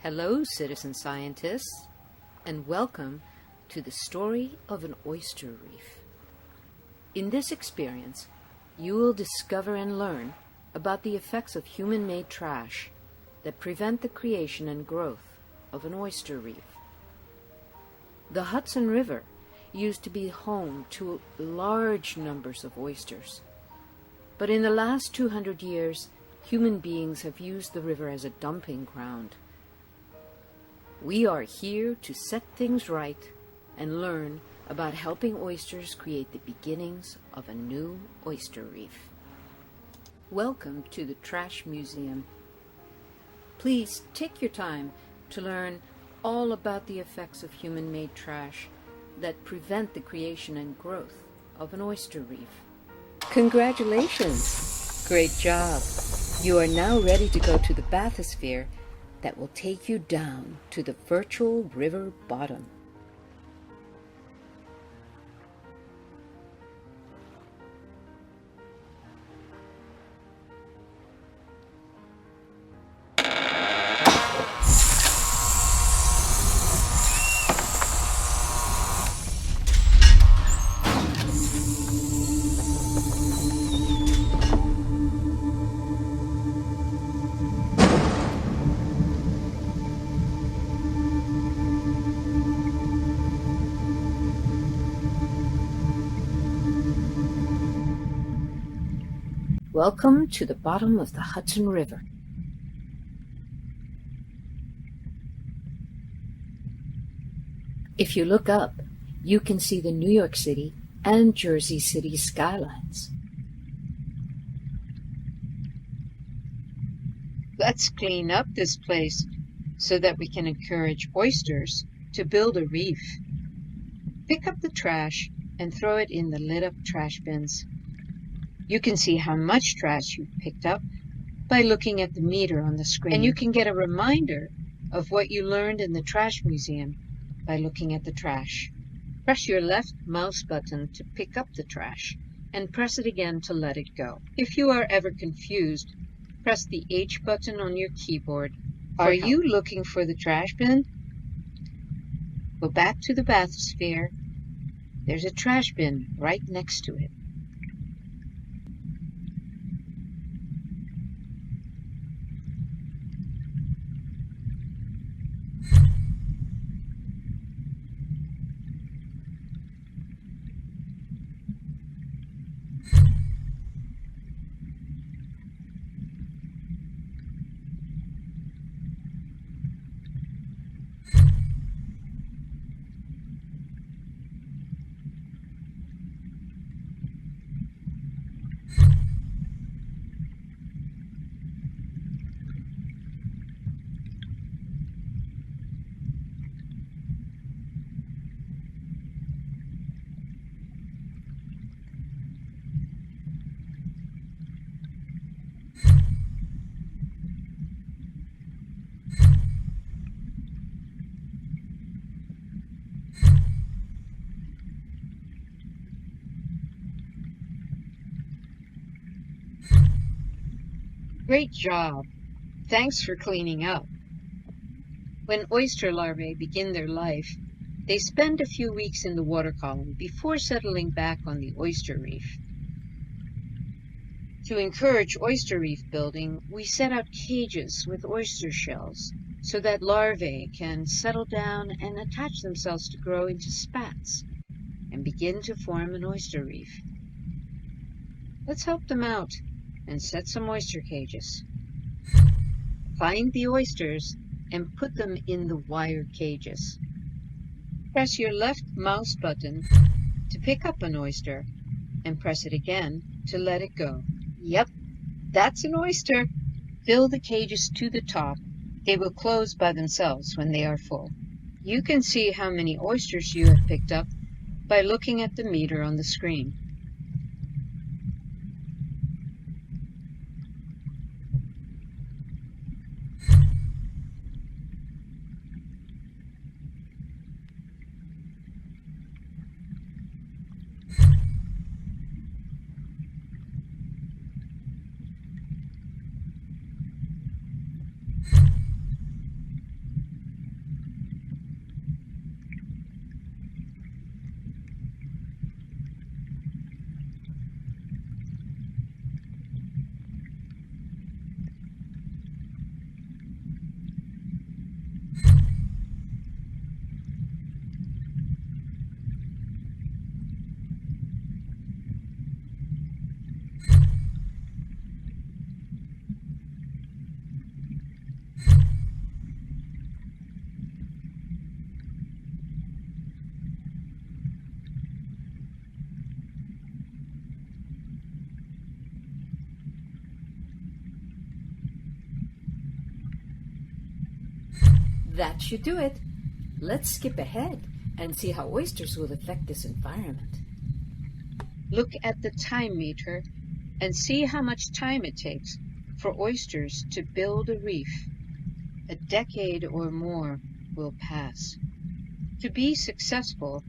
Hello, citizen scientists, and welcome to the story of an oyster reef. In this experience, you will discover and learn about the effects of human-made trash that prevent the creation and growth of an oyster reef. The Hudson River used to be home to large numbers of oysters, but in the last 200 years, human beings have used the river as a dumping ground. We are here to set things right and learn about helping oysters create the beginnings of a new oyster reef. Welcome to the Trash Museum. Please take your time to learn all about the effects of human-made trash that prevent the creation and growth of an oyster reef. Congratulations! Great job! You are now ready to go to the bathysphere that will take you down to the virtual river bottom. Welcome to the bottom of the Hudson River. If you look up, you can see the New York City and Jersey City skylines. Let's clean up this place so that we can encourage oysters to build a reef. Pick up the trash and throw it in the lit-up trash bins. You can see how much trash you've picked up by looking at the meter on the screen. And you can get a reminder of what you learned in the Trash Museum by looking at the trash. Press your left mouse button to pick up the trash and press it again to let it go. If you are ever confused, press the H button on your keyboard. Are you looking for the trash bin? Go back to the bathysphere. There's a trash bin right next to it. Great job! Thanks for cleaning up. When oyster larvae begin their life, they spend a few weeks in the water column before settling back on the oyster reef. To encourage oyster reef building, we set out cages with oyster shells so that larvae can settle down and attach themselves to grow into spats and begin to form an oyster reef. Let's help them out and set some oyster cages. Find the oysters and put them in the wire cages. Press your left mouse button to pick up an oyster and press it again to let it go. Yep, that's an oyster. Fill the cages to the top. They will close by themselves when they are full. You can see how many oysters you have picked up by looking at the meter on the screen. That should do it. Let's skip ahead and see how oysters will affect this environment. Look at the time meter and see how much time it takes for oysters to build a reef. A decade or more will pass. To be successful,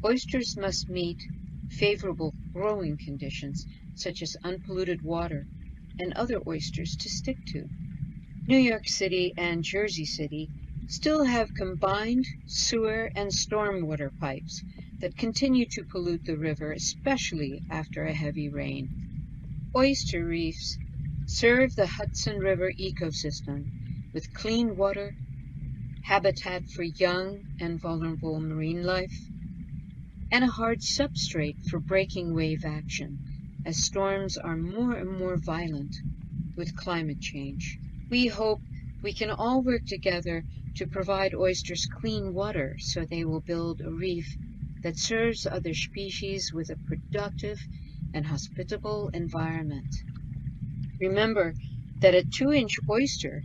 oysters must meet favorable growing conditions, such as unpolluted water and other oysters to stick to. New York City and Jersey City still have combined sewer and stormwater pipes that continue to pollute the river, especially after a heavy rain. Oyster reefs serve the Hudson River ecosystem with clean water, habitat for young and vulnerable marine life, and a hard substrate for breaking wave action, as storms are more and more violent with climate change. We hope we can all work together to provide oysters clean water so they will build a reef that serves other species with a productive and hospitable environment. Remember that a 2-inch oyster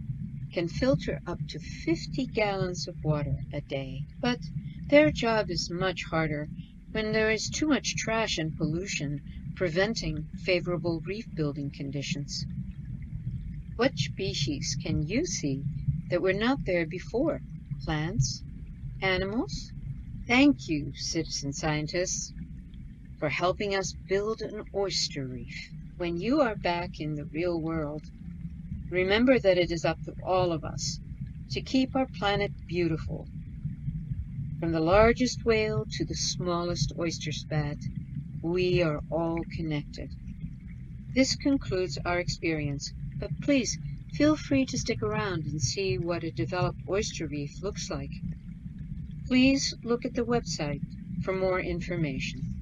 can filter up to 50 gallons of water a day, but their job is much harder when there is too much trash and pollution preventing favorable reef building conditions. What species can you see that were not there before? Plants? Animals? Thank you, citizen scientists, for helping us build an oyster reef. When you are back in the real world, remember that it is up to all of us to keep our planet beautiful. From the largest whale to the smallest oyster spat, we are all connected. This concludes our experience, but please feel free to stick around and see what a developed oyster reef looks like. Please look at the website for more information.